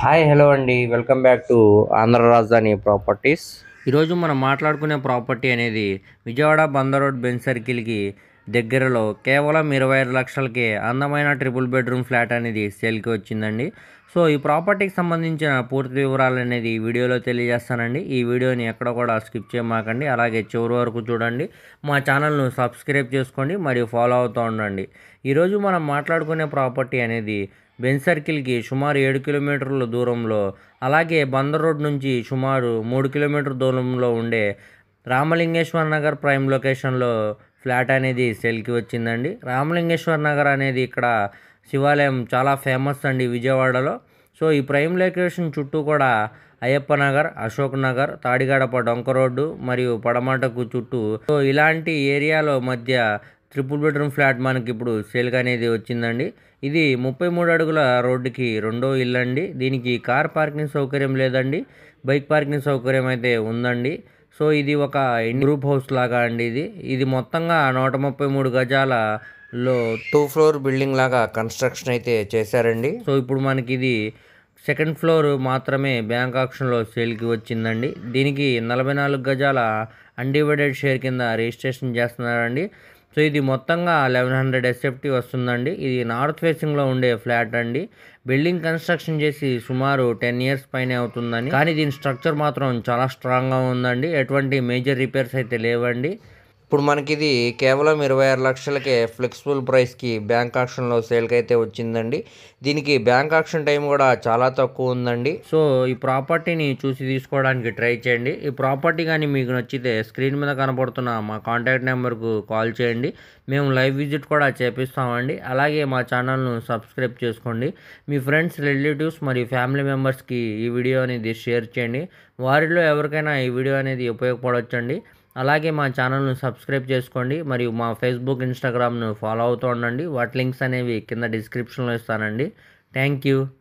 Hi hello అండి, welcome back to Andhra రాజధాని properties. ఈరోజు మనం మాట్లాడుకునే ప్రాపర్టీ అనేది విజయవాడ బందర్ రోడ్ బెంజ్ సర్కిల్కి దగ్గరలో కేవలం 25 లక్షలకే అందమైన ట్రిపుల్ బెడ్రూమ్ ఫ్లాట్ అనేది సేల్కి వచ్చిందండి. సో ఈ ప్రాపర్టీకి సంబంధించిన పూర్తి వివరాలు అనేది ఈ వీడియోలో తెలియజేస్తానండి. ఈ వీడియోని ఎక్కడ కూడా స్కిప్ చేయమాకండి, అలాగే చివరి వరకు చూడండి. మా ఛానల్ను సబ్స్క్రైబ్ చేసుకోండి మరియు ఫాలో అవుతూ ఉండండి. ఈరోజు మనం మాట్లాడుకునే ప్రాపర్టీ అనేది బెంజ్ సర్కిల్కి సుమారు 7 కిలోమీటర్ల దూరంలో, అలాగే బందర్ రోడ్ నుంచి సుమారు 3 కిలోమీటర్ దూరంలో ఉండే రామలింగేశ్వర నగర్ ప్రైమ్ లొకేషన్లో ఫ్లాట్ అనేది సేల్కి వచ్చిందండి. రామలింగేశ్వర నగర్ అనేది ఇక్కడ శివాలయం చాలా ఫేమస్ అండి విజయవాడలో. సో ఈ ప్రైమ్ లొకేషన్ చుట్టూ కూడా అయ్యప్ప నగర్, అశోక్ నగర్, తాడిగడప డొంక రోడ్డు మరియు పడమటకు చుట్టూ సో ఇలాంటి ఏరియాలో మధ్య ట్రిపుల్ బెడ్రూమ్ ఫ్లాట్ మనకి ఇప్పుడు సేల్గా అనేది వచ్చిందండి. ఇది 33 అడుగుల రోడ్డుకి రెండో ఇల్లు అండి. దీనికి కార్ పార్కింగ్ సౌకర్యం లేదండి, బైక్ పార్కింగ్ సౌకర్యం అయితే ఉందండి. సో ఇది ఒక గ్రూప్ హౌస్ లాగా అండి. ఇది మొత్తంగా 133 గజాలలో 2 ఫ్లోర్ బిల్డింగ్ లాగా కన్స్ట్రక్షన్ అయితే చేశారండి. సో ఇప్పుడు మనకి ఇది సెకండ్ ఫ్లోర్ మాత్రమే బ్యాంక్ ఆక్షన్లో సేల్కి వచ్చిందండి. దీనికి 44 గజాల అన్డివైడెడ్ షేర్ కింద రిజిస్ట్రేషన్ చేస్తున్నారండి. సో ఇది మొత్తంగా 1100 ఎస్ఎఫ్టీ వస్తుందండి. ఇది నార్త్ ఫేసింగ్లో ఉండే ఫ్లాట్ అండి. బిల్డింగ్ కన్స్ట్రక్షన్ చేసి సుమారు 10 ఇయర్స్ పైనే అవుతుందని, కానీ దీని స్ట్రక్చర్ మాత్రం చాలా స్ట్రాంగ్గా ఉందండి. ఎటువంటి మేజర్ రిపేర్స్ అయితే లేవండి. ఇప్పుడు మనకి ఇది కేవలం 26 లక్షలకే ఫ్లెక్సిబుల్ ప్రైస్కి బ్యాంక్ ఆక్షన్లో సేల్కి అయితే వచ్చిందండి. దీనికి బ్యాంక్ ఆక్షన్ టైం కూడా చాలా తక్కువ ఉందండి. సో ఈ ప్రాపర్టీని చూసి తీసుకోవడానికి ట్రై చేయండి. ఈ ప్రాపర్టీ కానీ మీకు నచ్చితే స్క్రీన్ మీద కనపడుతున్న మా కాంటాక్ట్ నెంబర్కు కాల్ చేయండి. మేము లైవ్ విజిట్ కూడా చేపిస్తామండి. అలాగే మా ఛానల్ను సబ్స్క్రైబ్ చేసుకోండి. మీ ఫ్రెండ్స్, రిలేటివ్స్ మరియు ఫ్యామిలీ మెంబర్స్కి ఈ వీడియో అనేది షేర్ చేయండి. వారిలో ఎవరికైనా ఈ వీడియో అనేది ఉపయోగపడవచ్చండి. అలాగే మా ఛానల్ను సబ్స్క్రైబ్ చేసుకోండి మరియు మా ఫేస్బుక్, ఇన్స్టాగ్రామ్ను ఫాలో అవుతూ ఉండండి. వాటి లింక్స్ అనేవి కింద డిస్క్రిప్షన్లో ఇస్తానండి. Thank you.